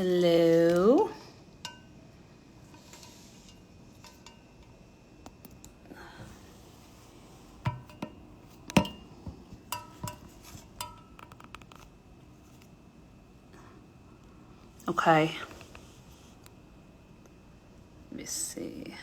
Hello. Okay. Let me see.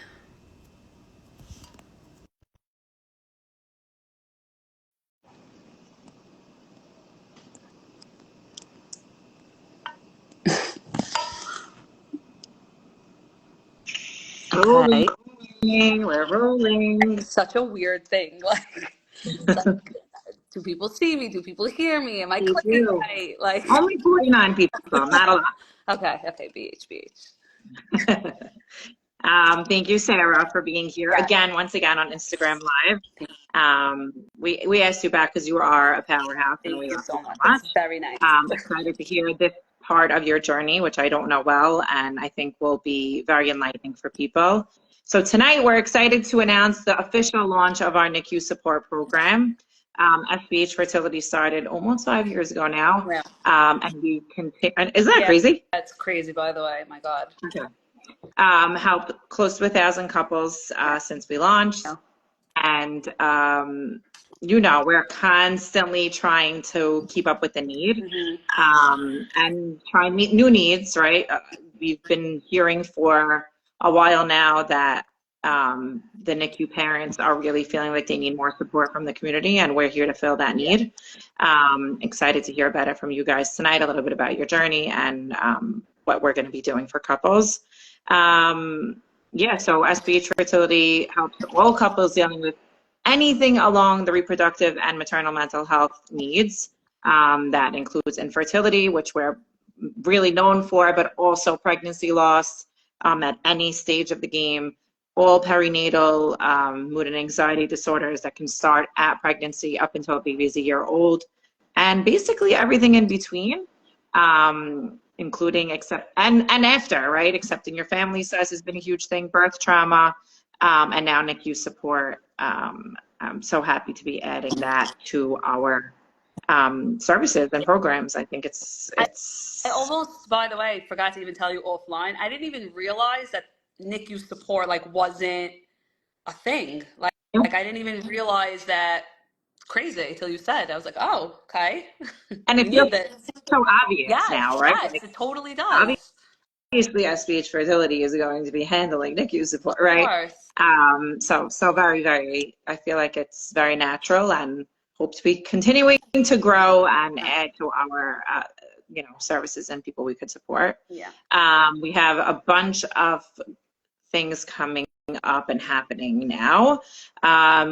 Rolling, Okay. we're rolling. It's such a weird thing. Like, do people see me? Do people hear me? Am I You clicking do. right? Like, Only 49 people, not a lot. okay, BH. Thank you, Sarah, for being here Yeah. again, once again on Instagram Live. We asked you back because you are a powerhouse and Thank we you love you so so much. much. It's very nice. Excited to hear this part of your journey, which I don't know well, and I think will be very enlightening for people. So tonight we're excited to announce the official launch of our NICU support program. FBH Fertility started almost 5 years ago now, Yeah. and we continue. Isn't that Yeah, crazy? that's crazy, by the way. My God. Okay. Helped close to 1,000 couples since we launched. Yeah. And, we're constantly trying to keep up with the need and try and meet new needs, right? We've been hearing for a while now that the NICU parents are really feeling like they need more support from the community, and we're here to fill that need. Excited to hear about it from you guys tonight, a little bit about your journey and what we're going to be doing for couples. So SBH Fertility helps all couples dealing with anything along the reproductive and maternal mental health needs. That includes infertility, which we're really known for, but also pregnancy loss at any stage of the game, all perinatal mood and anxiety disorders that can start at pregnancy up until a baby is a year old, and basically everything in between. Including and after, right? Accepting your family size has been a huge thing, birth trauma, and now NICU support. I'm so happy to be adding that to our services and programs. I think I almost, by the way, forgot to even tell you offline. I didn't even realize that NICU support wasn't a thing. Like I didn't even realize that. Crazy until you said. I was like, oh, okay. and We it feels need this. so obvious Yes, now, right? yes, Like, it totally does. obviously SBH Fertility is going to be handling NICU support, Of right? course. So very, very, I feel like it's very natural, and hope to be continuing to grow and add to our, services and people we could support. Yeah. We have a bunch of things coming up and happening now.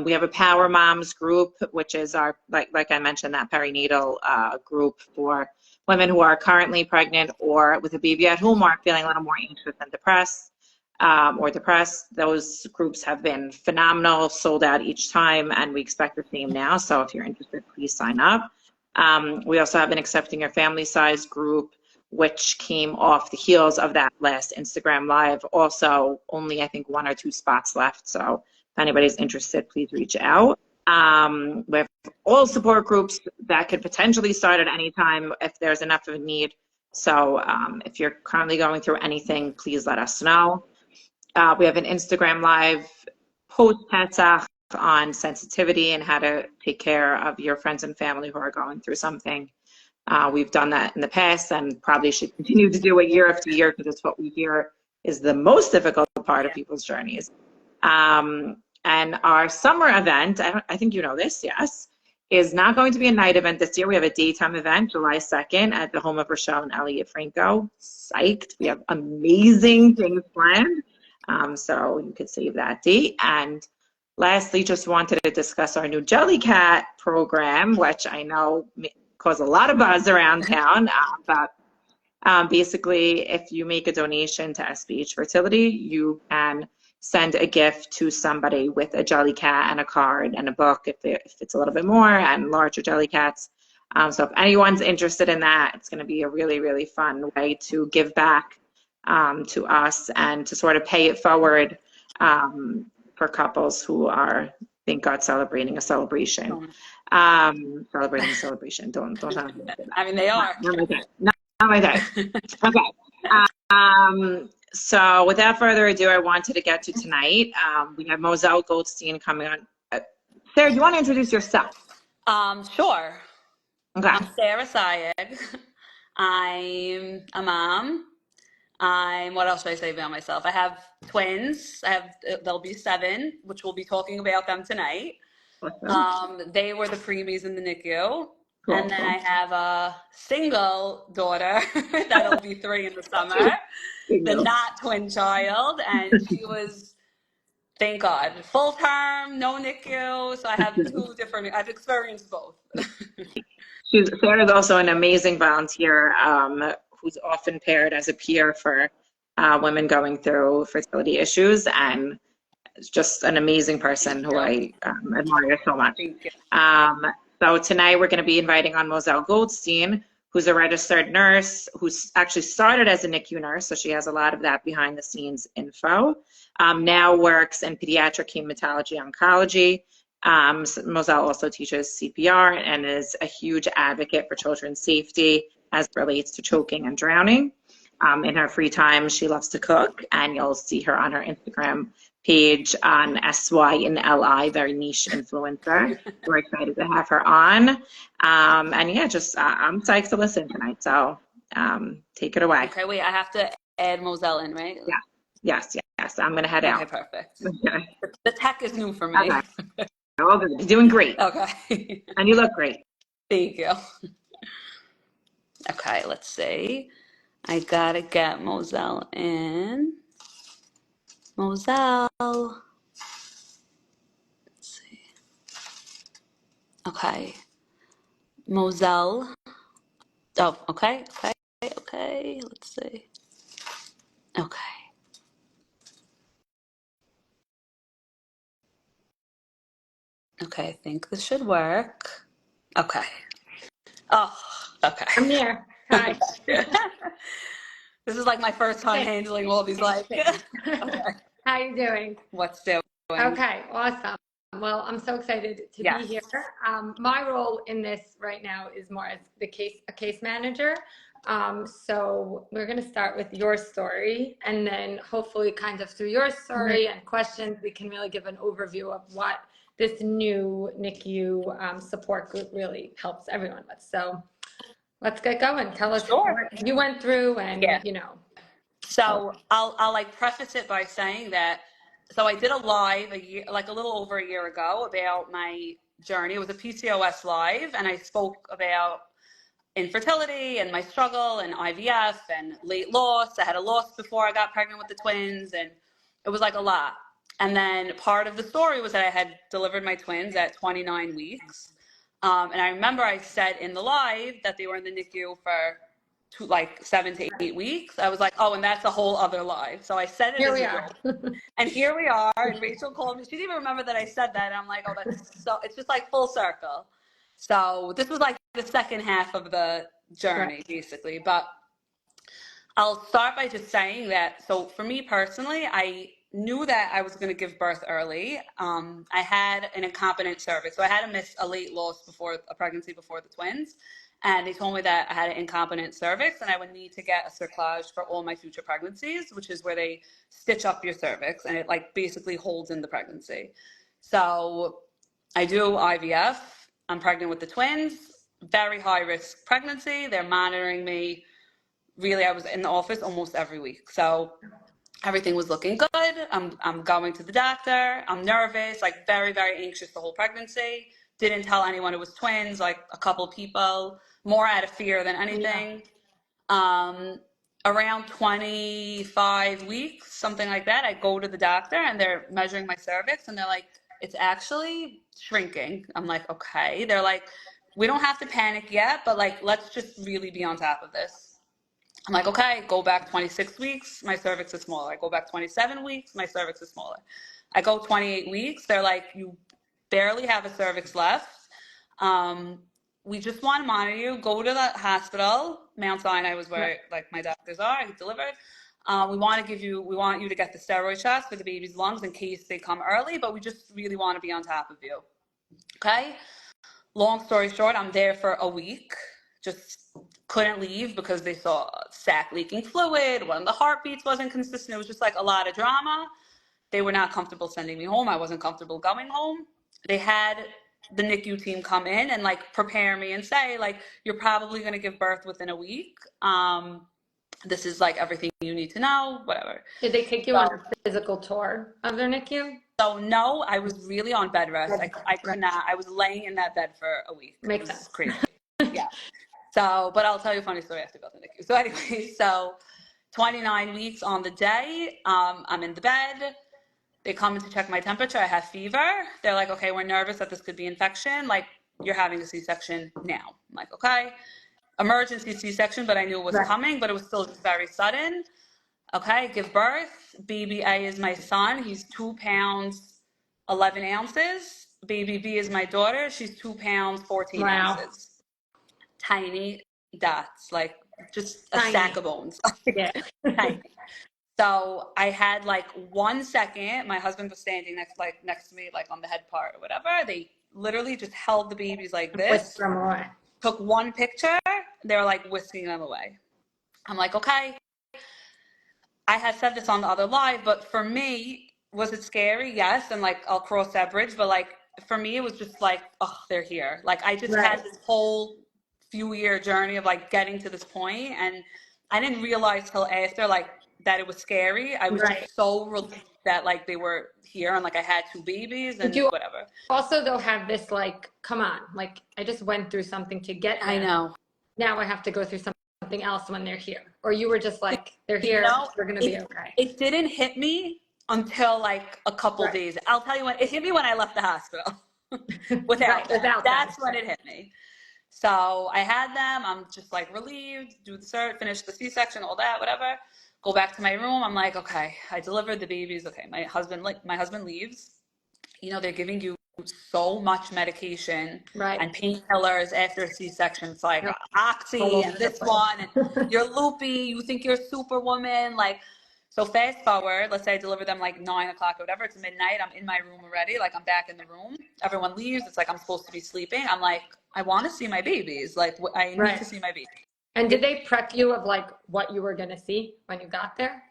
We have a Power Moms group, which is our, like I mentioned, that perinatal group for women who are currently pregnant or with a baby at home or feeling a little more anxious and depressed. Those groups have been phenomenal, sold out each time, and we expect the same now. So if you're interested, please sign up. We also have an Accepting Your Family Size group, which came off the heels of that last Instagram Live. Also, only I think 1 or 2 spots left. So if anybody's interested, please reach out. We have all support groups that could potentially start at any time if there's enough of a need. So if you're currently going through anything, please let us know. We have an Instagram Live post-Pesach on sensitivity and how to take care of your friends and family who are going through something. We've done that in the past and probably should continue to do it year after year because it's what we hear is the most difficult part of people's journeys. And our summer event, I think you know this, yes, is not going to be a night event this year. We have a daytime event, July 2nd, at the home of Rochelle and Elliot Franco. Psyched. We have amazing things planned. So you could save that date. And lastly, just wanted to discuss our new Jellycat program, which I know caused a lot of buzz around town. But basically, if you make a donation to SBH Fertility, you can send a gift to somebody with a Jellycat and a card and a book if it's a little bit more, and larger Jellycats. So if anyone's interested in that, it's going to be a really, really fun way to give back to us and to sort of pay it forward for couples who are, thank God, celebrating a celebration. Celebrating a celebration. Don't I mean, they are. Not my day. Okay. So without further ado, I wanted to get to tonight. We have Mozelle Goldstein coming on. Sarah, do you want to introduce yourself? Sure. Okay. I'm Saegh. I'm a mom. What else should I say about myself? I have twins. There'll be 7, which we'll be talking about them tonight. Awesome. They were the preemies in the NICU. Cool. And then I have a single daughter that'll be 3 in the summer, the not twin child, and she was, thank God, full term, no NICU. So I have 2 different. I've experienced both. Sarah's also an amazing volunteer who's often paired as a peer for women going through fertility issues, and just an amazing person who I admire so much. Thank you. So tonight we're going to be inviting on Mozelle Goldstein, who's a registered nurse, who's actually started as a NICU nurse, so she has a lot of that behind the scenes info. Now works in pediatric hematology oncology. Mozelle also teaches CPR and is a huge advocate for children's safety as it relates to choking and drowning. In her free time, she loves to cook, and you'll see her on her Instagram page on SY and LI, very niche influencer. We're excited to have her on. And yeah, I'm psyched to listen tonight. So take it away. Okay, wait, I have to add Mozelle in, right? Yeah. Yes. I'm going to head out. Okay, perfect. Okay. The tech is new for me. Okay. All good. You're doing great. Okay. And you look great. Thank you. Okay, let's see. I gotta get Mozelle in. Mozelle. Let's see. Okay. Mozelle. Oh, okay. Let's see. Okay. Okay, I think this should work. Okay. Oh, okay. I'm here. Hi. This is like my first time handling all these Okay. How you doing? What's doing? Okay, awesome. Well, I'm so excited to be here. My role in this right now is more as a case manager. So we're going to start with your story, and then hopefully kind of through your story and questions, we can really give an overview of what this new NICU support group really helps everyone with. So let's get going. Tell us what you went through and, you know. So I'll like preface it by saying that, so I did a live a little over a year ago about my journey. It was a PCOS live, and I spoke about infertility and my struggle and IVF and late loss. I had a loss before I got pregnant with the twins, and it was like a lot. And then part of the story was that I had delivered my twins at 29 weeks. And I remember I said in the live that they were in the NICU for 7 to 8 weeks. I was like, oh, and that's a whole other live. So I said it. Here we are. And here we are. And Rachel called me. She didn't even remember that I said that. And I'm like, oh, that's so, it's just like full circle. So this was like the second half of the journey, basically. But I'll start by just saying that, so for me personally, I knew that I was going to give birth early. I had an incompetent cervix. So I had to miss a late loss before a pregnancy before the twins. And they told me that I had an incompetent cervix and I would need to get a cerclage for all my future pregnancies, which is where they stitch up your cervix and it like basically holds in the pregnancy. So I do IVF. I'm pregnant with the twins, very high risk pregnancy. They're monitoring me. Really, I was in the office almost every week. So everything was looking good. I'm going to the doctor. I'm nervous, like very, very anxious the whole pregnancy. Didn't tell anyone it was twins, like a couple people, more out of fear than anything. Around 25 weeks, something like that, I go to the doctor and they're measuring my cervix and they're like, it's actually shrinking. I'm like, okay. They're like, we don't have to panic yet, but like, let's just really be on top of this. I'm like, okay, go back 26 weeks, my cervix is smaller. I go back 27 weeks, my cervix is smaller. I go 28 weeks, they're like, you barely have a cervix left. We just want to monitor you. Go to the hospital. Mount Sinai was where like my doctors are. I delivered. We want you to get the steroid shots for the baby's lungs in case they come early, but we just really want to be on top of you. Okay? Long story short, I'm there for a week, just couldn't leave because they saw sac leaking fluid. One of the heartbeats wasn't consistent. It was just like a lot of drama. They were not comfortable sending me home. I wasn't comfortable going home. They had the NICU team come in and like prepare me and say like, you're probably going to give birth within a week. This is like everything you need to know, whatever. Did they take you on a physical tour of their NICU? So no, I was really on bed rest. I could not. I was laying in that bed for a week. Makes sense. Sense. Crazy. Yeah. So, but I'll tell you a funny story after I go to the NICU. So anyway, so 29 weeks on the day, I'm in the bed. They come in to check my temperature. I have fever. They're like, okay, we're nervous that this could be infection. Like, you're having a C-section now. I'm like, okay. Emergency C-section, but I knew it was coming, but it was still just very sudden. Okay, give birth. Baby A is my son. He's 2 pounds, 11 ounces. Baby B is my daughter. She's 2 pounds, 14 ounces. Tiny dots, like just a sack of bones. Yeah. Tiny. So I had like 1 second. My husband was standing next to me, like on the head part or whatever. They literally just held the babies like this. Whisk them away. Took one picture. They were like whisking them away. I'm like, okay. I had said this on the other live, but for me, was it scary? Yes. And like, I'll cross that bridge. But like, for me, it was just like, oh, they're here. Like, I just had this whole few-year journey of like getting to this point, and I didn't realize till after like that it was scary. I was just so relieved that like they were here and like I had 2 babies and whatever. Also, though, have this like, come on, like I just went through something to get there. I know. Now I have to go through something else when they're here. Or you were just like, they're here, we're gonna be okay. It didn't hit me until like a couple days. I'll tell you when it hit me when I left the hospital. without that's when it hit me. So I had them. I'm just like relieved, do the cert, finish the C-section, all that, whatever. Go back to my room. I'm like, okay, I delivered the babies. Okay, my husband leaves. You know, they're giving you so much medication and painkillers after a C-section. It's like Oxy and this one, and you're loopy. You think you're Superwoman. Like, so fast forward. Let's say I deliver them like 9 o'clock or whatever. It's midnight. I'm in my room already. Like, I'm back in the room. Everyone leaves. It's like I'm supposed to be sleeping. I'm like, I want to see my babies. Like, I need to see my baby. And did they prep you of like what you were going to see when you got there?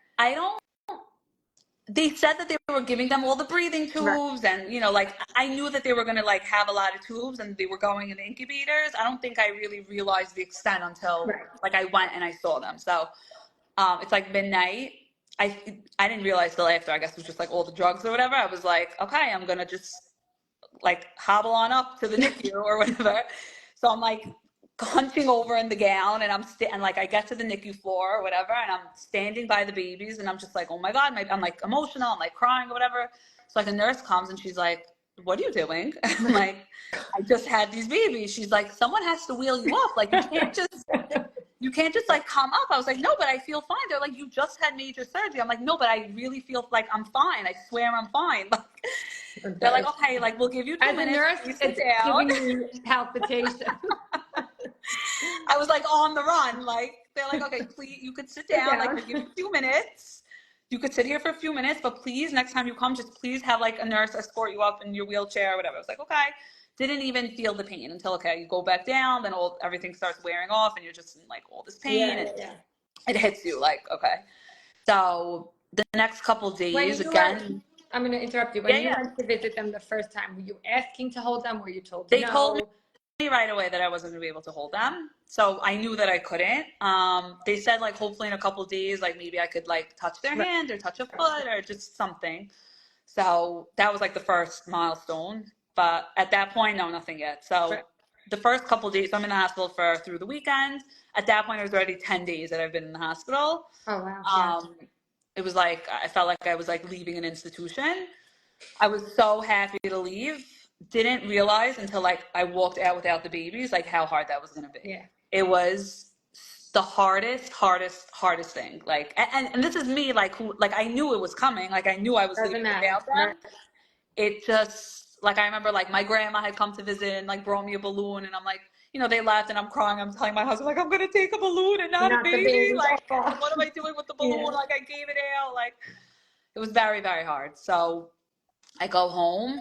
They said that they were giving them all the breathing tubes and, you know, like I knew that they were going to like have a lot of tubes and they were going in the incubators. I don't think I really realized the extent until like I went and I saw them. So it's like midnight. I didn't realize till after, I guess it was just like all the drugs or whatever. I was like, okay, I'm going to just like hobble on up to the NICU or whatever. So I'm like hunching over in the gown and and like I get to the NICU floor or whatever and I'm standing by the babies and I'm just like, oh my God, I'm like emotional, I'm like crying or whatever. So like a nurse comes and she's like, what are you doing? I'm like, I just had these babies. She's like, someone has to wheel you up. Like you can't just like come up. I was like, no, but I feel fine. They're like, you just had major surgery. I'm like, no, but I really feel like I'm fine. I swear I'm fine. They're like, okay, like we'll give you 2 minutes. As a nurse, it's giving you palpitation. I was like on the run. Like, they're like, okay, please, you could sit down. Like, we'll give you a few minutes. You could sit here for a few minutes, but please, next time you come, just please have like a nurse escort you up in your wheelchair or whatever. I was like, okay. Didn't even feel the pain until, okay, you go back down, then everything starts wearing off and you're just in like all this pain and it hits you like, okay. So the next couple days again. I'm going to interrupt you. When you went to visit them the first time, were you asking to hold them? Were you told They told me right away that I wasn't going to be able to hold them. So I knew that I couldn't. They said like hopefully in a couple days, like maybe I could like touch their hand or touch a foot or just something. So that was like the first milestone. But at that point, no, nothing yet. So the first couple days, so I'm in the hospital through the weekend. At that point, it was already 10 days that I've been in the hospital. Oh, wow. It was like, I felt like I was like leaving an institution. I was so happy to leave. Didn't realize until like I walked out without the babies, like how hard that was going to be. Yeah. It was the hardest thing. Like, and this is me, like, who, like I knew it was coming. Like I knew I was leaving without them. It just, like, I remember, like, my grandma had come to visit and, like, brought me a balloon. And I'm like, you know, they laughed and I'm crying. I'm telling my husband, like, I'm going to take a balloon and not a baby. Like, what am I doing with the balloon? Yeah. Like, I gave it out. Like, it was very, very hard. So I go home.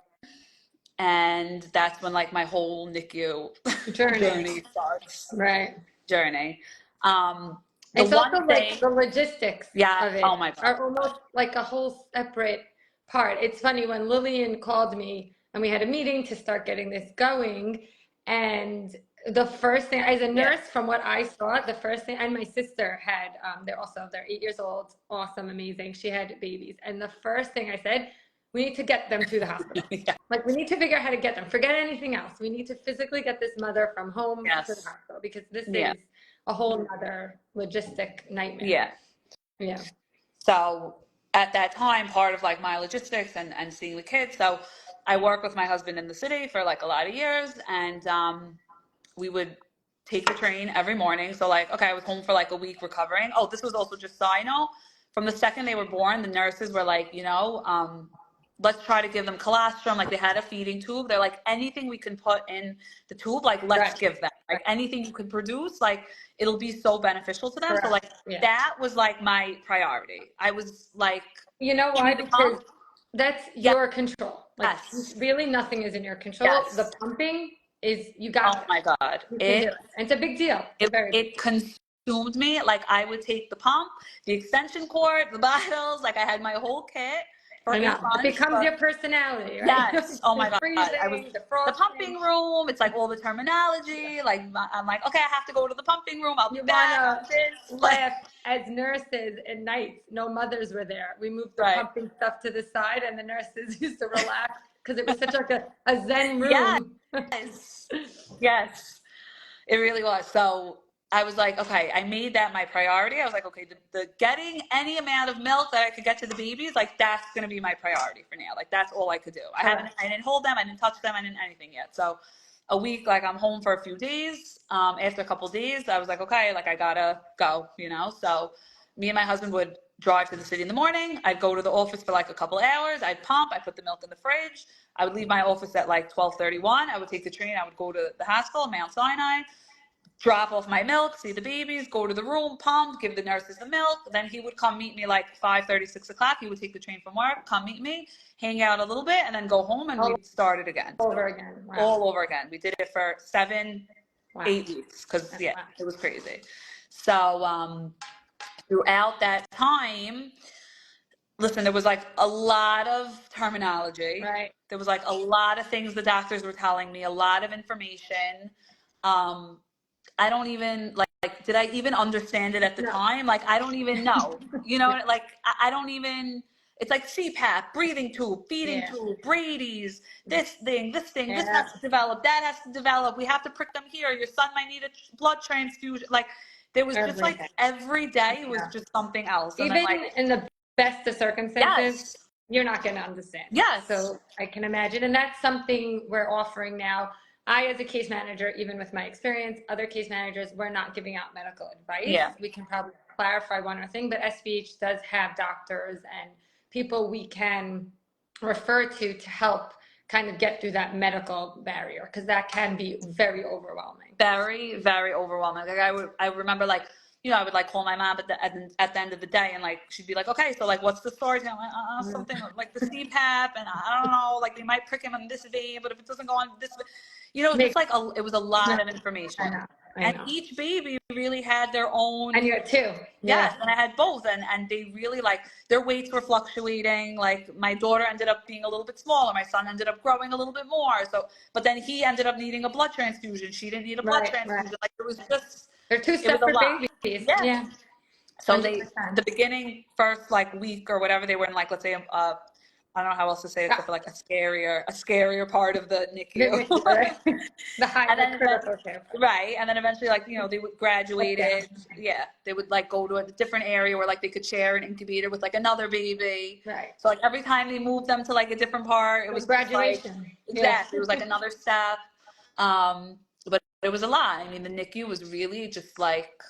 And that's when, like, my whole NICU journey starts. Right. journey. The It's also one like thing, the logistics yeah, of it oh my God. are almost like a whole separate part. It's funny when Lillian called me and we had a meeting to start getting this going. And the first thing, as a nurse, from what I saw, the first thing, and my sister had, they're 8 years old, awesome, amazing. She had babies. And the first thing I said, we need to get them to the hospital. Yeah. Like, we need to figure out how to get them. Forget anything else. We need to physically get this mother from home Yes. to the hospital, because this Yeah. is a whole nother logistic nightmare. Yeah. Yeah. So at that time, part of like my logistics and seeing the kids. So I worked with my husband in the city for like a lot of years, and we would take the train every morning. So like, okay, I was home for like a week recovering. Oh, this was also just so I know, from the second they were born, the nurses were like, let's try to give them colostrum. Like, they had a feeding tube. They're like, anything we can put in the tube, like, let's Right. give them. Like, anything you can produce, like, it'll be so beneficial to them. Correct. So like, Yeah. that was like my priority. I was like, you know why? Because that's your control. Like, really nothing is in your control. Yes. The pumping is, you got Oh my God. You can do it. And it's a big deal. It consumed me. Like, I would take the pump, the extension cord, the bottles. Like, I had my whole kit for I 8 know. months. It becomes your personality, right? Yes. Oh my God. Freezing, I was the pumping room. It's like all the terminology. Like, I'm like, okay, I have to go to the pumping room. I'll be back. Laugh. As nurses at night, no mothers were there. We moved the pumping stuff to the side, and the nurses used to relax because it was such like a zen room. Yes. Yes. It really was. So I was like, okay, I made that my priority. I was like, okay, the getting any amount of milk that I could get to the babies, like, that's going to be my priority for now. Like, that's all I could do. I didn't hold them. I didn't touch them. I didn't anything yet. So a week, like, I'm home for a few days. After a couple of days, I was like, okay, like, I gotta go, So me and my husband would drive to the city in the morning. I'd go to the office for like a couple hours. I'd pump. I'd put the milk in the fridge. I would leave my office at like 12:31. I would take the train. I would go to the hospital, Mount Sinai, drop off my milk, see the babies, go to the room, pump, give the nurses the milk. Then he would come meet me like 5:30, 6 o'clock. He would take the train from work, come meet me, hang out a little bit, and then go home, and we'd start it again. All over again. Wow. All over again. We did it for 8 weeks because, it was crazy. So throughout that time, listen, there was like a lot of terminology. Right. There was like a lot of things the doctors were telling me, a lot of information. I don't even like, did I even understand it at the time? Like, I don't even know, like, I don't even, it's like CPAP, breathing tube, feeding tube, Brady's, this thing, this has to develop, that has to develop. We have to prick them here. Your son might need a blood transfusion. Like, there was just like every day was just something else. And even like, in the best of circumstances, you're not going to understand. Yes. So I can imagine. And that's something we're offering now. I, as a case manager, even with my experience, other case managers, we're not giving out medical advice. Yeah. We can probably clarify one other thing, but SVH does have doctors and people we can refer to help kind of get through that medical barrier, because that can be very overwhelming. Very, very overwhelming. Like, I remember, like, I would like call my mom at the end of the day, and like, she'd be like, okay, so like, what's the story? And I'm like, something like the CPAP, and I don't know, like, they might prick him in this vein, but if it doesn't go on this, it's like it was a lot of information. I know. And each baby really had their own. And you had two. Yes, and I had both, and they really, like, their weights were fluctuating. Like, my daughter ended up being a little bit smaller. My son ended up growing a little bit more. So, but then he ended up needing a blood transfusion. She didn't need a blood transfusion. Like, it was just. They're two separate babies. Yeah. So 100%. the beginning first like week or whatever, they were in, like, let's say I don't know how else to say it, except for like a scarier part of the NICU. The high critical care. Right. And then eventually, like, they would graduated. Yeah. They would like go to a different area where like they could share an incubator with like another baby. Right. So like every time they moved them to like a different part, it was graduation. Like, exactly. It was like another step. But it was a lot. I mean, the NICU was really just like,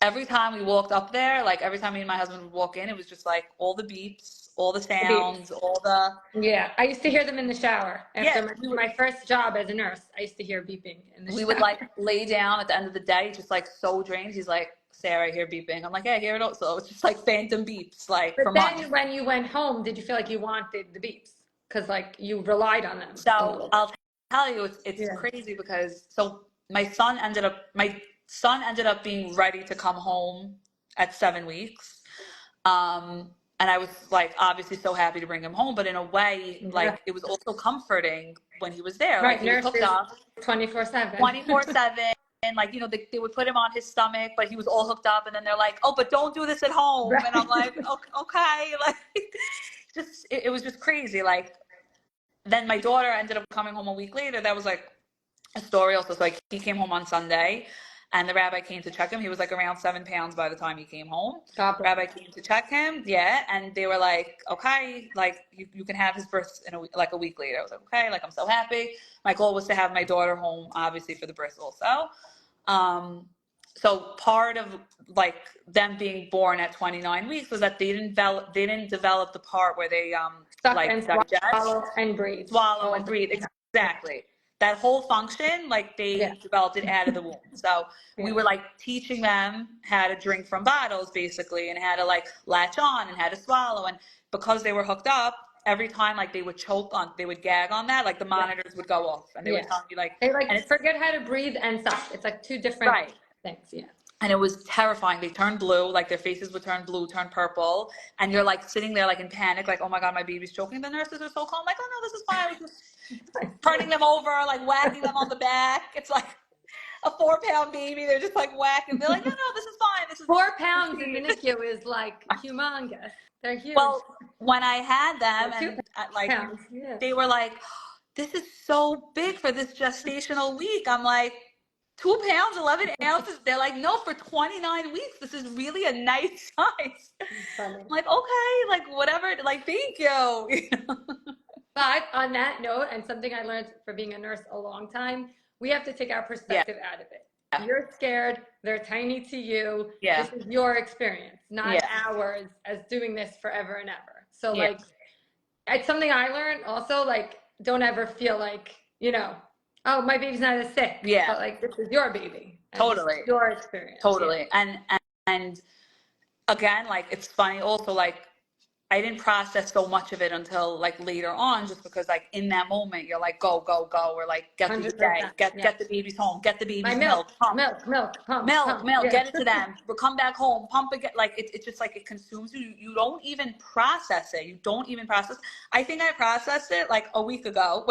every time we walked up there, like every time me and my husband would walk in, it was just like all the beeps, all the sounds, all the. Yeah, I used to hear them in the shower. After my first job as a nurse, I used to hear beeping in the shower. We would like lay down at the end of the day, just like so drained. He's like, Sarah, I hear beeping. I'm like, yeah, I hear it also. It's just like phantom beeps, like. But then when you went home, did you feel like you wanted the beeps? Because like you relied on them. So I'll tell you, it's crazy because my son ended up being ready to come home at 7 weeks. And I was like, obviously so happy to bring him home, but in a way, like it was also comforting when he was there. Like Right, he was hooked nurses up 24/7. 24/7. And like, they would put him on his stomach, but he was all hooked up. And then they're like, oh, but don't do this at home. Right. And I'm like, okay. Like, just, it was just crazy. Like, then my daughter ended up coming home a week later. That was like a story also. So like he came home on Sunday and the rabbi came to check him. He was like around 7 pounds by the time he came home. God bless. Rabbi came to check him. Yeah. And they were like, okay, like you can have his birth in a week later. I was like, okay, like I'm so happy. My goal was to have my daughter home, obviously, for the birth also. So part of like them being born at 29 weeks was that they didn't develop the part where they Suck like and digest, swallow and breathe. swallow and breathe. Exactly. That whole function, like they developed it out of the womb. So we were like teaching them how to drink from bottles basically, and how to like latch on and how to swallow. And because they were hooked up, every time like they would they would gag on that, like the monitors would go off and they would tell me like, they like and forget how to breathe and suck. It's like two different things. Yeah. And it was terrifying. They turned blue, like their faces would turn blue, turn purple. And you're like sitting there like in panic, like, oh my God, my baby's choking. The nurses are so calm, like, oh no, this is fine. I was just turning them over, like whacking them on the back. It's like a 4-pound baby. They're just like whacking. They're like, no, this is fine. This is 4 pounds in the NICU is like humongous. They're huge. Well, when I had them and like, they were like, this is so big for this gestational week. I'm like, 2 pounds, 11 ounces. They're like, no, for 29 weeks, this is really a nice size. I'm like, okay, like whatever, like, thank you. But on that note, and something I learned for being a nurse a long time, we have to take our perspective out of it. You're scared, they're tiny to you. This is your experience, not ours as doing this forever and ever. So like, it's something I learned also, like, don't ever feel like, oh, my baby's not as sick. But like, this is your baby. Totally. Your experience. Totally. And again, like, it's funny also, like, I didn't process so much of it until like later on, just because like in that moment you're like, go, go, go, or like get through the day, get the babies home, get the baby's milk, pump, get it to them, but come back home, pump again. Like it's just like it consumes you. You don't even process it. You don't even process. I think I processed it like a week ago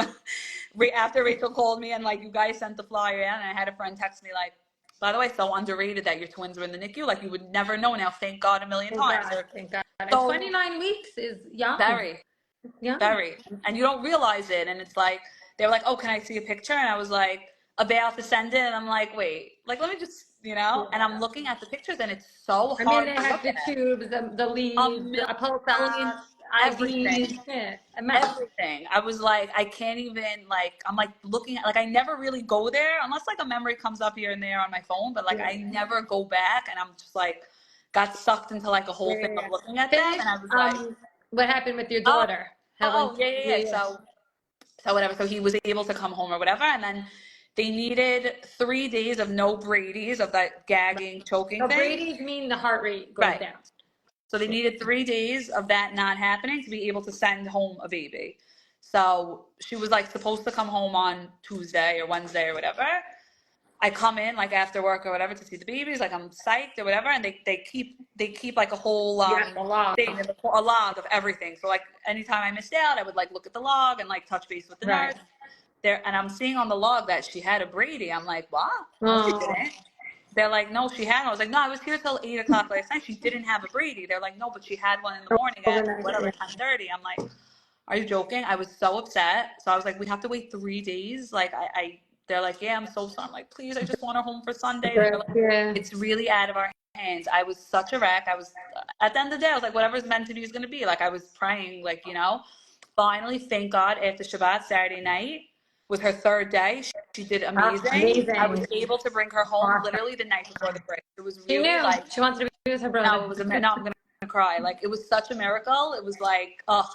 after Rachel called me and like you guys sent the flyer in, and I had a friend text me like, by the way, so underrated that your twins were in the NICU. Like you would never know now. Thank God a million times. Thank God. So, 29 weeks is young. Very. And you don't realize it. And it's like, they were like, oh, can I see a picture? And I was like, about to send it. And I'm like, wait, like, let me just, and I'm looking at the pictures and it's so hard. I mean, they have the tubes, the leads, a pulse everything. Everything. I was like, I can't even, like, I'm like looking at, like, I never really go there unless like a memory comes up here and there on my phone, but like, I never go back. And I'm just like, got sucked into like a whole thing of looking at them, and I was like, what happened with your daughter? So whatever. So he was able to come home or whatever, and then they needed 3 days of no Brady's, of that gagging, choking thing. Brady's mean the heart rate goes down. So they needed 3 days of that not happening to be able to send home a baby. So she was like supposed to come home on Tuesday or Wednesday or whatever. I come in like after work or whatever to see the babies, like I'm psyched or whatever, and they keep like a whole thing, a log of everything. So like anytime I missed out, I would like look at the log and like touch base with the nurse there, and I'm seeing on the log that she had a Brady. I'm like, what? No, she didn't. They're like, no, she hadn't. I was like, no, I was here till 8 o'clock last night. She didn't have a Brady. They're like, no, but she had one in the morning at whatever 10:30. I'm like, are you joking? I was so upset. So I was like, we have to wait 3 days. Like they're like, yeah, I'm so sorry. I'm like, please, I just want her home for Sunday. Like, it's really out of our hands. I was such a wreck. I was, at the end of the day, I was like, whatever's meant to be is going to be. Like, I was praying, like, finally, thank God, after Shabbat, Saturday night, was her 3rd day. She did amazing. I was able to bring her home literally the night before the break. It was really like, she wanted to be with her brother. No, I'm going to cry. Like, it was such a miracle. It was like, oh.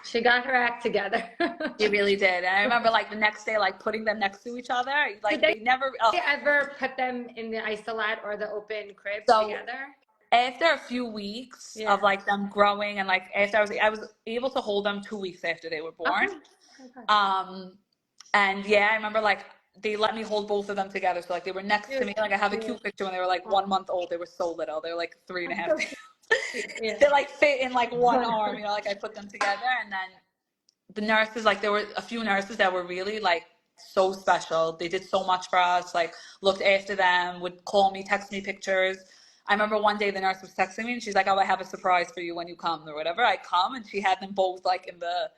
She got her act together. She really did. And I remember like the next day, like putting them next to each other. Like they never ever put them in the isolate or the open crib together? After a few weeks of like them growing, and like after I was able to hold them 2 weeks after they were born. Okay. And I remember like they let me hold both of them together. So like they were next to me. Like I have a cute picture when they were like 1 month old. They were so little. They were like 3.5. So cute. Yeah. They like fit in like one arm, you know, like I put them together. And then the nurses, like there were a few nurses that were really like so special. They did so much for us, like looked after them, would call me, text me pictures. I remember one day the nurse was texting me and she's like, oh, I have a surprise for you when you come or whatever. I come and she had them both like in the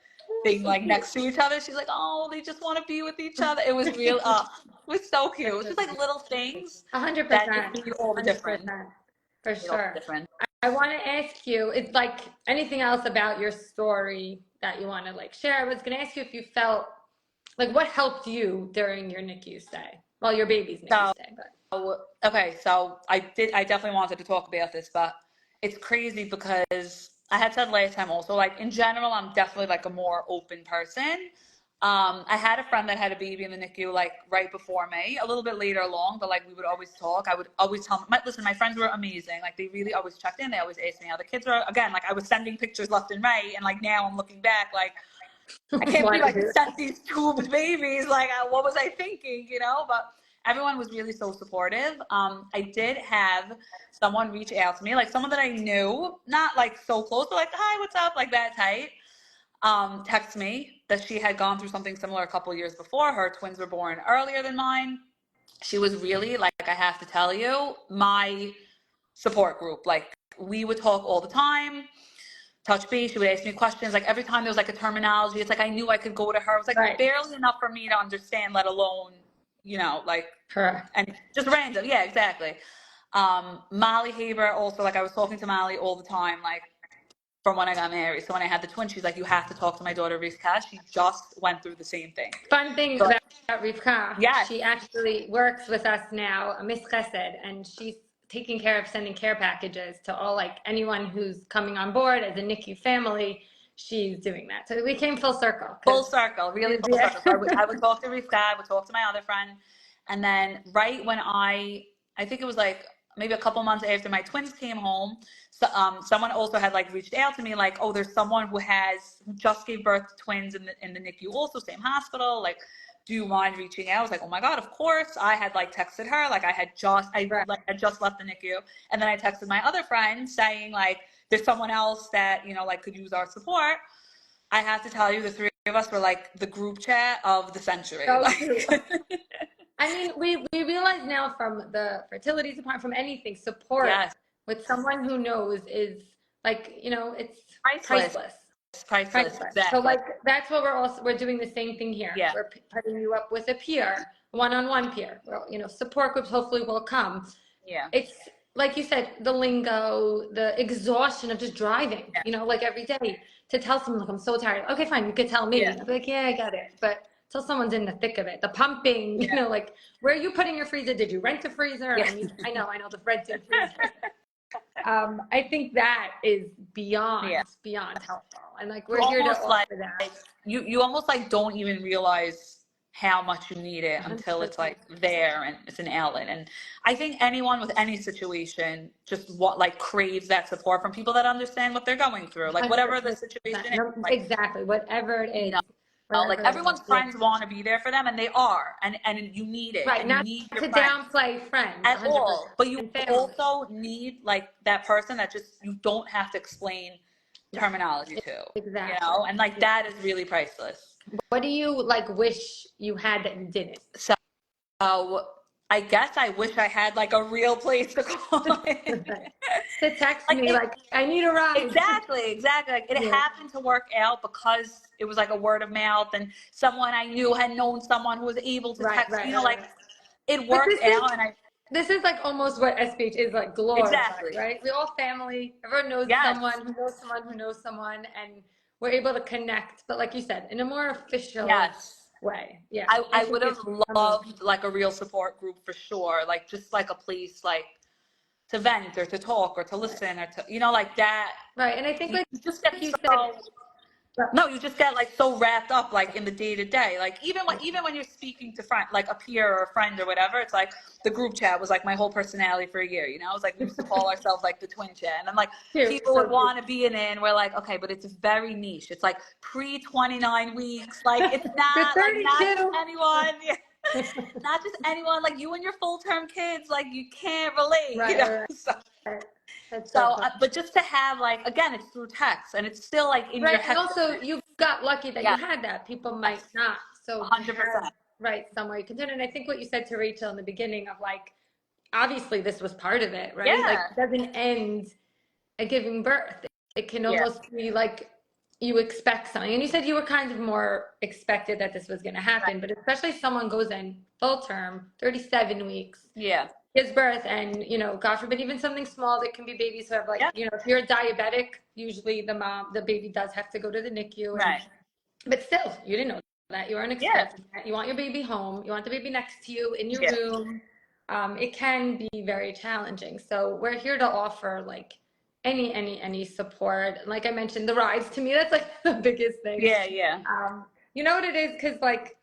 thing, like next to each other. She's like, oh, they just want to be with each other. It was real, it was so cute. It was just like little things 100%. that just made all the difference. For sure. I want to ask you, it's like anything else about your story that you want to like share. I was going to ask you if you felt like what helped you during your NICU stay, well, your baby's NICU stay. But. Okay, so I definitely wanted to talk about this, but it's crazy because I had said last time also, like in general, I'm definitely like a more open person. I had a friend that had a baby in the NICU like right before me, a little bit later along, but like we would always talk. I would always tell them, listen, my friends were amazing. Like they really always checked in. They always asked me how the kids were. Again, like I was sending pictures left and right, and like now I'm looking back, like I can't believe I just sent these tubed babies. Like what was I thinking, you know? But everyone was really so supportive. I did have someone reach out to me, like someone that I knew, not like so close, but like, hi, what's up, like that type. Text me that she had gone through something similar a couple years before. Her twins were born earlier than mine. She was really, like I have to tell you, my support group. Like we would talk all the time, touch base. She would ask me questions. Like every time there was like a terminology, it's like I knew I could go to her. It was like barely enough for me to understand, let alone, you know, like Correct. And just random. Yeah, exactly. Molly Haber also, like I was talking to Molly all the time, like from when I got married. So when I had the twins, she's like, you have to talk to my daughter Rivka. She just went through the same thing. Fun thing about Rivka, yes. she actually works with us now, Miss Chesed, and she's taking care of sending care packages to all, like anyone who's coming on board as a NICU family. She's doing that. So we came full circle. Full circle, really full circle. So I would talk to Rivka, I would talk to my other friend. And then right when I think it was like maybe a couple months after my twins came home, so, someone also had like reached out to me like, oh, there's someone who just gave birth to twins in the NICU, also same hospital. Like, do you mind reaching out? I was like, oh my God, of course. I had like texted her, like I had just left the NICU, and then I texted my other friend saying like, there's someone else that you know like could use our support. I have to tell you, the three of us were like the group chat of the century. I mean, we realize now from the fertility department, from anything, support with someone who knows is like, you know, it's priceless. Priceless. Exactly. So like, that's what we're doing the same thing here. Yeah. We're putting you up with a peer, one-on-one peer. Well, you know, support groups hopefully will come. Yeah. It's like you said, the lingo, the exhaustion of just driving, you know, like every day to tell someone, like, I'm so tired. Okay, fine. You could tell me. I'd be like, yeah, I got it. But till someone's in the thick of it, the pumping, you know, like, where are you putting your freezer? Did you rent a freezer? I mean, I know the rented freezer. I think that is beyond helpful. And like, we're here to offer that. You almost like don't even realize how much you need it until it's like there and it's an outlet. And I think anyone with any situation just like craves that support from people that understand what they're going through, like whatever the situation is. Like, exactly, whatever it is. You know, like everyone's friends want to be there for them, and they are, and you need it. Right, and not you need to downplay friends at all, but you also need like that person that just you don't have to explain terminology to. Exactly. You know, and like that is really priceless. What do you like wish you had that you didn't? So I guess I wish I had like a real place to call in. To text me like I need a ride. Exactly. Like it happened to work out because it was like a word of mouth, and someone I knew had known someone who was able to text. You know, like it worked out, and this is like almost what SPH is like glorified, right? We all family. Everyone knows someone who knows someone who knows someone, and we're able to connect. But like you said, in a more official way. Yeah. I would have loved like a real support group for sure. Like just like a place like to vent or to talk or to listen or to, you know, like that. Right. And I think like you just get you just get like so wrapped up like in the day to day. Like even when you're speaking to friend, like a peer or a friend or whatever, it's like the group chat was like my whole personality for a year. You know, it's like we used to call ourselves like the twin chat, and then like people would want to be in it, and we're like, okay, but it's very niche. It's like pre 29 weeks. Like it's not like not anyone. Not just anyone, like you and your full-term kids, like you can't relate, you Right, know? right, So, right. That's so so funny. but just to have like, again, it's through text and it's still like in your Right, and head. also you got lucky that you Yeah, had that. People yes, might not. So to 100%. have, right, somewhere you can turn. And I think what you said to Rachel in the beginning of like, obviously this was part of it, right? Like Yeah, it doesn't end at giving birth. It can yeah, almost be like you expect something. And you said you were kind of more expected that this was going to right. happen, but especially if someone goes in full term, 37 weeks, Yeah, gives birth, and God forbid, even something small that can be babies who have like, yeah, if you're a diabetic, usually the baby does have to go to the NICU, and right. but still, you didn't know that. You weren't Yeah, expecting that. You want your baby home. You want the baby next to you in your yeah, room. It can be very challenging. So we're here to offer like any support. And like I mentioned, the rides, to me, that's like the biggest thing. yeah, yeah, You know what it is? Because like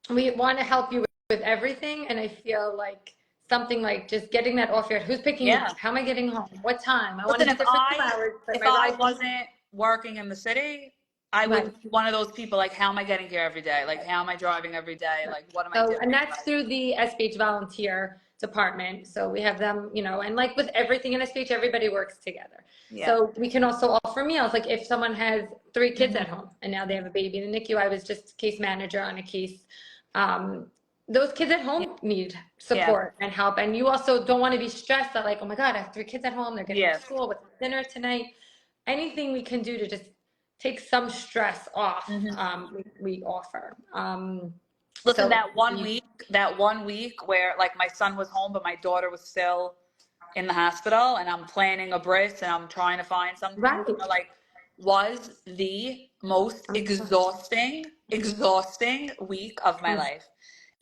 we want to help you with everything, and I feel like something like just getting that off your head. Who's picking me yeah. up? How am I getting home? What time? I want to Listen, be there for 2 hours, but if my I ride. wasn't working in the city, I Right. would be one of those people like, how am I getting here every day? Like, how am I driving every day? Like, what am I So, doing? and that's Like, through the SBH volunteer department. So we have them, and like with everything in SBH, everybody works together. yeah. So we can also offer meals. Like if someone has 3 kids Mhm. at home and now they have a baby in the NICU, I was just case manager on a case. Um, those kids at Yeah, home need yeah, support and help. And you also don't want to be stressed that like, oh my God, I have 3 kids at home. They're getting to yeah. school. What's for dinner tonight? Anything we can do to just take some stress off, Mhm. we offer. Listen, So that 1 week where like my son was home, but my daughter was still in the hospital and I'm planning a bris and I'm trying to find something, right. like was the most I'm sure. exhausting week of my I'm life.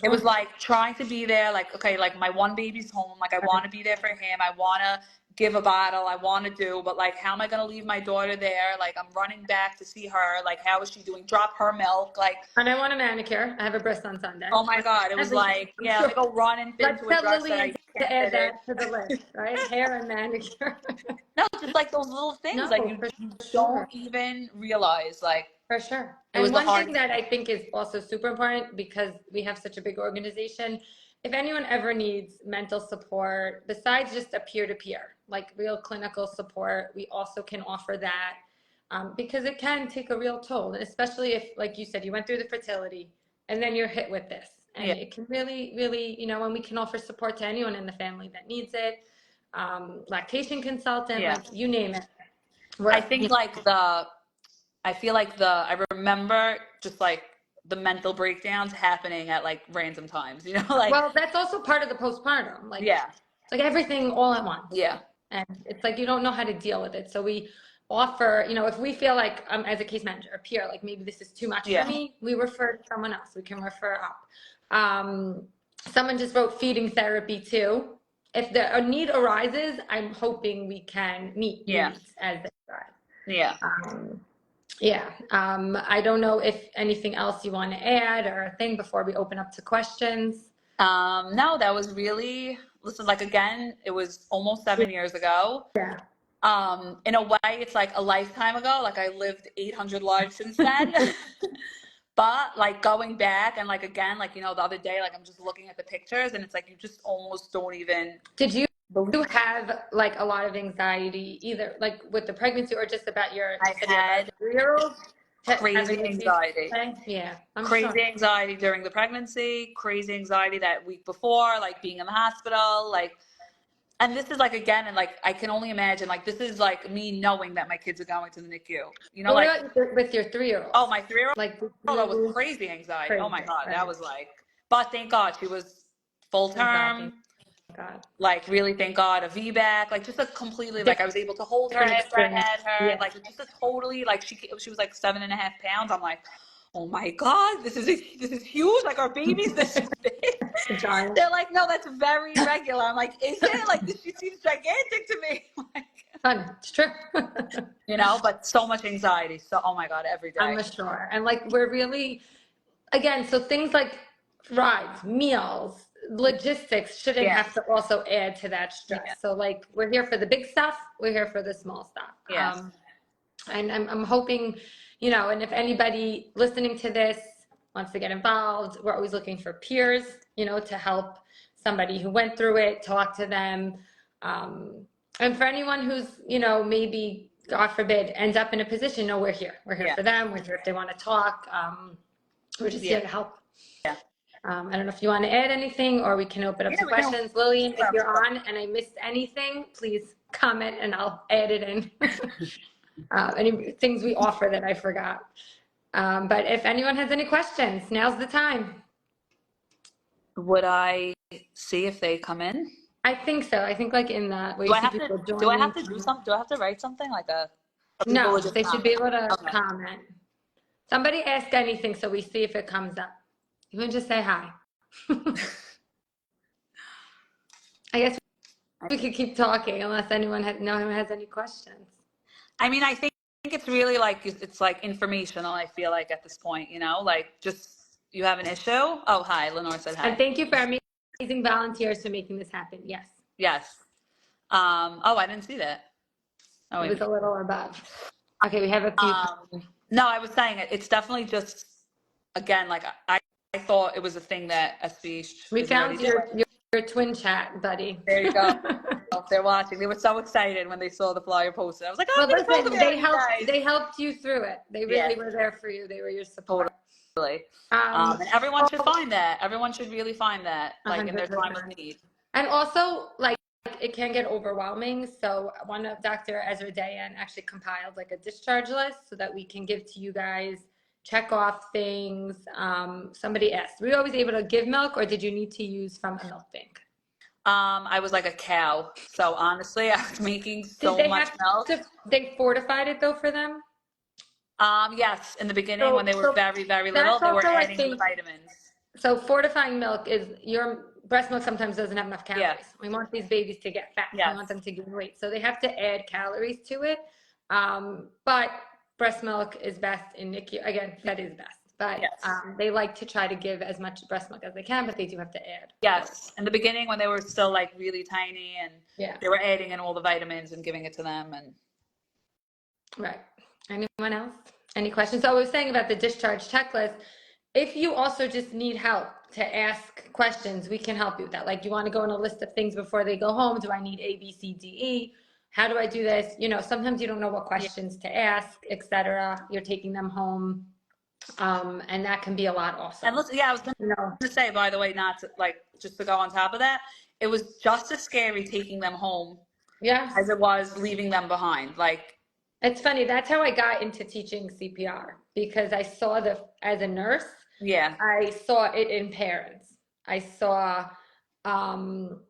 It was sure. like trying to be there, like, okay, like my one baby's home, like I want to be there for him. I want to give a bottle. I want to do, but like, how am I going to leave my daughter there? Like, I'm running back to see her. Like, how is she doing? Drop her milk. Like, And I want a manicure. I have a breast on Sunday. oh my God. It was Everything. like, I'm yeah, let sure. me go run and fit Let's into a tell dress that Lillian I to can't add fit in. that to the list, right? Hair and manicure. No, just like those little things like No, you, for you sure. don't even realize. Like, For sure. it was And the one thing hardest that thing. I think is also super important because we have such a big organization, if anyone ever needs mental support, besides just a peer-to-peer, like real clinical support, we also can offer that because it can take a real toll. And especially if, like you said, you went through the fertility and then you're hit with this. And Yeah. it can really, really, and we can offer support to anyone in the family that needs it. Lactation consultant, Yeah. like you name it. I We're, think like I feel like I remember just like the mental breakdowns happening at like random times, like, Well, that's also part of the postpartum. Like yeah, it's like everything all at once. yeah, And it's like you don't know how to deal with it. So we offer, if we feel like as a case manager, a peer, like maybe this is too much for yeah, me, we refer to someone else. We can refer up. Um, Someone just wrote feeding therapy too. If a need arises, I'm hoping we can meet yeah, needs as they arise. yeah. Um, yeah. I don't know if anything else you want to add or a thing before we open up to questions. No, that was really, listen, like again, it was almost 7 years ago. Yeah. In a way, it's like a lifetime ago. Like I lived 800 lives since then. But like going back and like again, like, the other day, like I'm just looking at the pictures and it's like you just almost don't even Did you believe. have like a lot of anxiety, either like with the pregnancy or just about I you said you have had a 3-year-old crazy having a baby? anxiety. Yeah, I'm sure. Crazy anxiety during the pregnancy, crazy anxiety that week before, like being in the hospital, like, and this is like again, and like I can only imagine, like this is like me knowing that my kids are going to the NICU. But what Like, about with your 3-year-old? oh, my 3-year-old, Like, did that was you crazy anxiety. Oh crazy, my God, that right? was like, but thank God she was full Thank God, thank term. God. Like really, thank God, a VBAC, like just a completely, like I was able to hold her Different after I experience. had her, Yeah. like just a totally, like she was like 7.5 pounds. I'm like, oh my God, this is huge. Like our baby's this big. Giant. They're like, no, that's very regular. I'm like, is it? Like she seems gigantic to me. Like, Fun. It's true. but so much anxiety. So, oh my God, every I'm day. sure. And like we're really again, so things like rides, meals, logistics shouldn't Yeah, have to also add to that yeah, stress. So like we're here for the big stuff, we're here for the small stuff. yeah, And I'm hoping, and if anybody listening to this wants to get involved, we're always looking for peers. to help somebody who went through it, talk to them. And for anyone who's, maybe, God forbid, ends up in a position, we're here. We're here for them. We're here if they want to talk. We're just here to help. Yeah. I don't know if you want to add anything, or we can open up to questions. Lillian, if you're on and I missed anything, please comment and I'll add it in. Any things we offer that I forgot. But if anyone has any questions, now's the time. Would I see if they come in? I think so. I think like in that where Do you I see have people to joining. do I have to do something? Do I have to write something like a No, they should be able to Okay. comment. Somebody ask anything so we see if it comes up. Even just say hi. I guess we could keep talking unless anyone has any questions. I mean, I think it's really like, it's like informational, I feel like at this point, like just you have an issue. Oh, hi. Lenore said hi. And thank you for our amazing volunteers for making this happen. Yes. Yes. Oh, I didn't see that. Oh, it was a little above. Okay, we have a few. No, I was saying it's definitely just, again, like I thought it was a thing that SBH We is found already your twin chat, buddy. There you go. They're watching. They were so excited when they saw the flyer posted. I was like, oh, well, listen, they helped you through it. They really were there for you. They were your support. Totally. And everyone should find that. Everyone should really find that, like 100%. In their time of need. And also, like, it can get overwhelming. So one of Dr. Ezra Dayan actually compiled like a discharge list so that we can give to you guys, check off things. Somebody asked, were you always able to give milk, or did you need to use from a milk bank? I was like a cow. So honestly, I was making so much milk. They fortified it though for them? Yes. In the beginning, when they were very, very little, they were adding the vitamins. So fortifying milk is, your breast milk sometimes doesn't have enough calories. Yeah. We want these babies to get fat. Yes. We want them to gain weight. So they have to add calories to it. But breast milk is best in NICU. Again, that is best. But yes. They like to try to give as much breast milk as they can, but they do have to add. Yes. In the beginning, when they were still like really tiny, and they were adding in all the vitamins and giving it to them. And right. Anyone else? Any questions? So I was saying about the discharge checklist. If you also just need help to ask questions, we can help you with that. Like, you want to go on a list of things before they go home? Do I need A, B, C, D, E? How do I do this? Sometimes you don't know what questions to ask, etc. You're taking them home. And that can be a lot also. And listen, I was going to say, by the way, not to, like, just to go on top of that, it was just as scary taking them home as it was leaving them behind. Like, it's funny. That's how I got into teaching CPR, because I saw as a nurse, I saw it in parents. I saw, I'll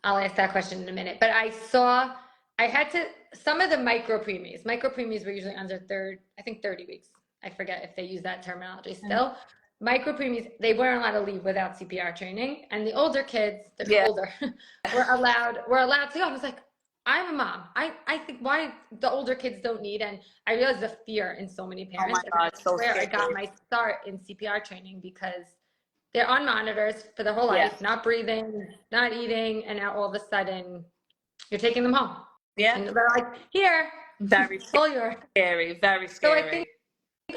ask that question in a minute, but I had to, some of the micro-preemies were usually under 30 weeks. I forget if they use that terminology still. Micro-preemies, they weren't allowed to leave without CPR training. And the older kids, older, were allowed to go. I was like, I'm a mom. I think why the older kids don't need, and I realized the fear in so many parents. Oh my God, so where I got my start in CPR training, because they're on monitors for their whole life, not breathing, not eating, and now all of a sudden you're taking them home. Yeah. And they're like, here. Very scary, very scary. So I think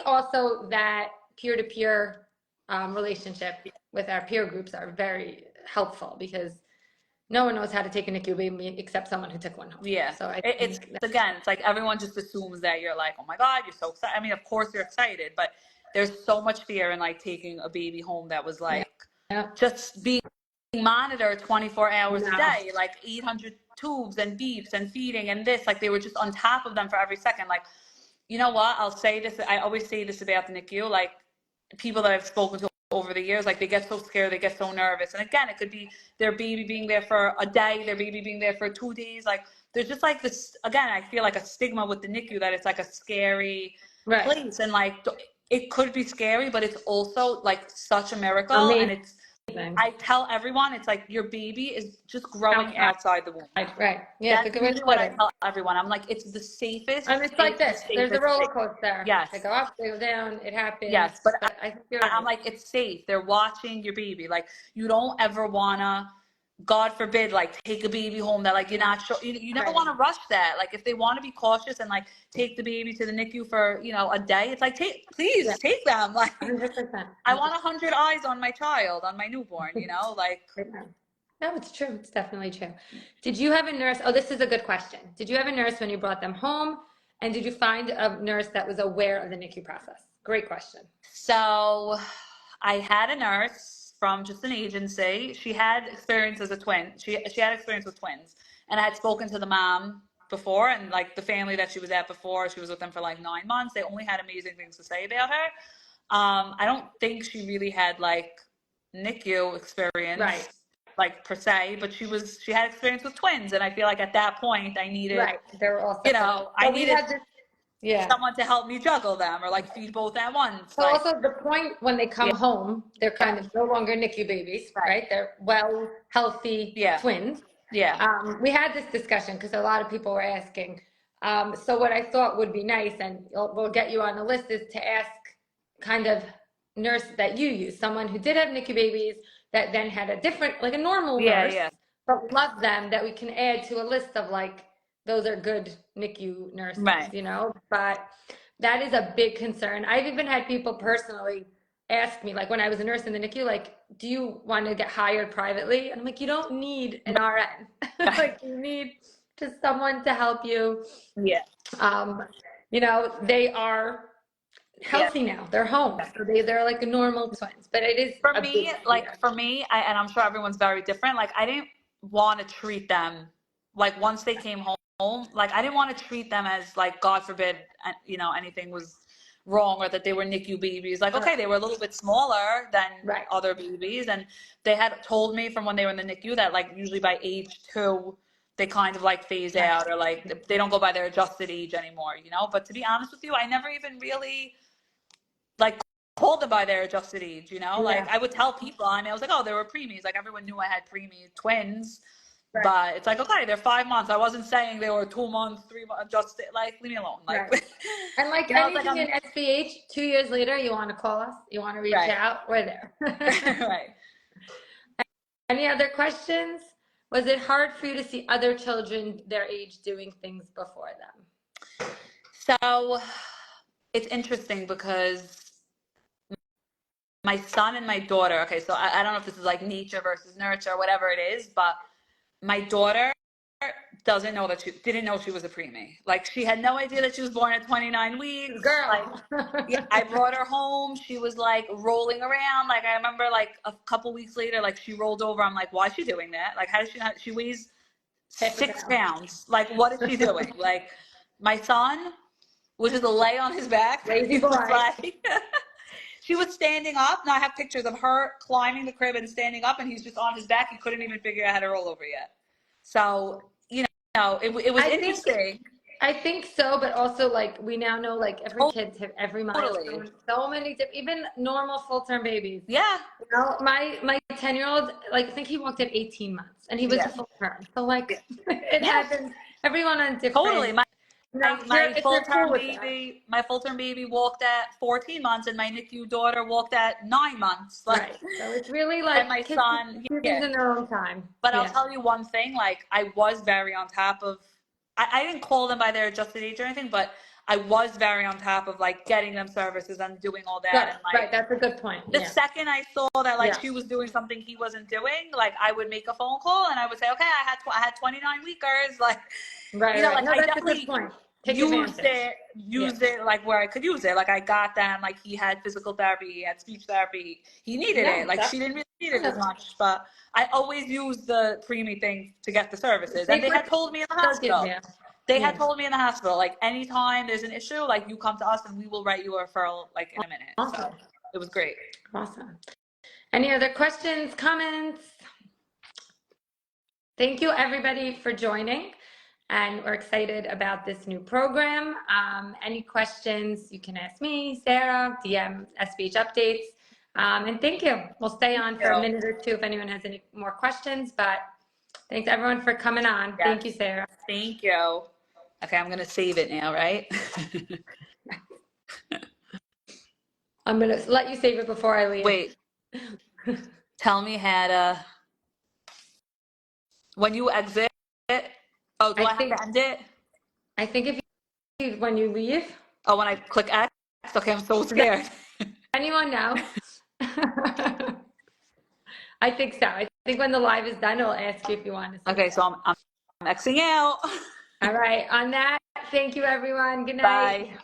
also that peer-to-peer relationship with our peer groups are very helpful, because no one knows how to take a NICU baby except someone who took one home. Yeah. So it's like everyone just assumes that you're like, oh my God, you're so excited. I mean, of course you're excited, but there's so much fear in like taking a baby home that was like just being monitored 24 hours a day, like 800 tubes and beeps and feeding and this, like they were just on top of them for every second. Like, you know what? I'll say this. I always say this about the NICU, like people that I've spoken to over the years, like they get so scared, they get so nervous. And again, it could be their baby being there for a day, their baby being there for 2 days. Like there's just like this, again, I feel like a stigma with the NICU that it's like a scary place. And like, it could be scary, but it's also like such a miracle. And it's, I tell everyone, it's like your baby is just growing outside the womb. Right. Yeah. That's really what I tell everyone. I'm like, it's the safest. And it's like this. There's a roller coaster. Yes. They go up, they go down. It happens. Yes. But I think I'm like, it's safe. They're watching your baby. Like, you don't ever want to God forbid, like take a baby home that like you're not sure, you never want to rush that. Like if they want to be cautious and like take the baby to the NICU for, a day, it's like, please take them. Like 100%. I want 100 eyes on my child, on my newborn, like. No, it's true. It's definitely true. Did you have a nurse? Oh, this is a good question. Did you have a nurse when you brought them home? And did you find a nurse that was aware of the NICU process? Great question. So I had a nurse from just an agency. She had experience as a twin. She had experience with twins. And I had spoken to the mom before, and like the family that she was at before, she was with them for like 9 months. They only had amazing things to say about her. I don't think she really had like NICU experience. Right. Like per se, but she had experience with twins, and I feel like at that point I needed, they were all I needed someone to help me juggle them or like feed both at once. So like, also the point when they come home, they're kind of no longer NICU babies, right? They're well, healthy twins. Yeah. We had this discussion because a lot of people were asking. So what I thought would be nice, and we'll get you on the list, is to ask kind of nurse that you use, someone who did have NICU babies that then had a different, like a normal nurse, but loved them, that we can add to a list of like, those are good NICU nurses, but that is a big concern. I've even had people personally ask me, like when I was a nurse in the NICU, like, do you want to get hired privately? And I'm like, you don't need an RN. Like you need just someone to help you. Yeah. They are healthy now. They're home. So they're like normal twins. But it is for me, and I'm sure everyone's very different. Like I didn't want to treat them like once they came home, like I didn't want to treat them as like, God forbid, anything was wrong or that they were NICU babies. Like, okay, they were a little bit smaller than other babies. And they had told me from when they were in the NICU that like usually by age 2, they kind of like phase out or like they don't go by their adjusted age anymore, But to be honest with you, I never even really like called them by their adjusted age, Like I would tell people, I was like, oh, they were preemies. Like everyone knew I had preemie twins. But it's like, okay, they're 5 months. I wasn't saying they were 2 months, 3 months, just like, leave me alone. Like, and like anything in SBH, 2 years later, you want to call us, you want to reach out, we're there. Right. Any other questions? Was it hard for you to see other children their age doing things before them? So it's interesting because my son and my daughter, okay, so I don't know if this is like nature versus nurture or whatever it is, but my daughter didn't know she was a preemie. Like she had no idea that she was born at 29 weeks. Girl. Like, I brought her home. She was like rolling around. Like I remember like a couple weeks later, like she rolled over. I'm like, why is she doing that? Like how does she not? She weighs 6 pounds. Like what is she doing? Like my son was just lay on his back. Lazy boy. She was standing up. Now I have pictures of her climbing the crib and standing up, and he's just on his back. He couldn't even figure out how to roll over yet. So, it was interesting. I think so, but also like we now know like every kid's hit every milestone. So many, even normal full-term babies. Yeah. My 10-year-old, like I think he walked at 18 months, and he was a full-term. So like it happens. Everyone on different. Totally. My full-term baby walked at 14 months, and my NICU daughter walked at 9 months. Like, so it's really like and my son things in their own time. But I'll tell you one thing, like I was very on top of. I didn't call them by their adjusted age or anything, but I was very on top of like getting them services and doing all that. And like, that's a good point. The second I saw that like she was doing something he wasn't doing, like I would make a phone call and I would say, okay, I had 29 weekers, like like I definitely used it like where I could use it. Like I got them, like he had physical therapy, he had speech therapy, he needed it. Like she didn't really need it as much, but I always used the preemie thing to get the services. And they had told me in the hospital. They had told me in the hospital, like anytime there's an issue, like you come to us and we will write you a referral like in a minute. Awesome. So it was great. Awesome. Any other questions, comments? Thank you everybody for joining. And we're excited about this new program. Any questions, you can ask me, Sarah, DM SBH Updates. And thank you. We'll stay on for a minute or two if anyone has any more questions, but thanks everyone for coming on. Yes. Thank you, Sarah. Thank you. Okay, I'm gonna save it now, right? I'm gonna let you save it before I leave. Wait, tell me how to When you exit, oh, do I have to end it? I think if you, when you leave. Oh, when I click X? Okay, I'm so scared. Anyone know? I think so. I think when the live is done, it'll ask you if you want to say Okay, so I'm Xing out. All right. On that, thank you, everyone. Good night. Bye.